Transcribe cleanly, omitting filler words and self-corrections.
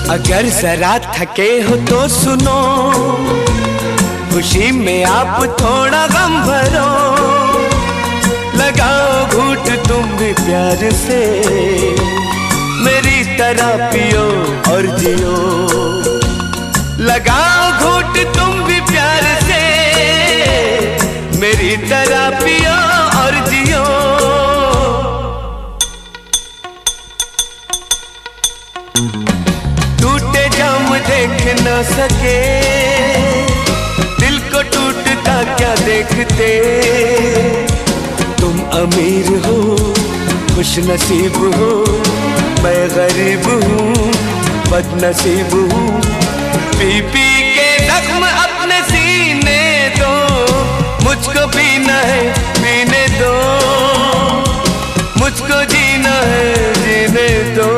अगर जरा थके हो तो सुनो, खुशी में आप थोड़ा गम भरो। लगाओ घूंट तुम भी प्यार से, मेरी तरह पियो और जियो। लगाओ घूंट तुम भी प्यार से, मेरी तरह पियो और जियो। टूटे जाम देख न सके, दिल को टूटता क्या देखते। तुम अमीर हो खुश नसीब हो, मैं गरीब हूँ बदनसीब हूँ। पी पी के जख्म अपने सीने दो, मुझको पीना है पीने दो, मुझको जीना है जीने दो।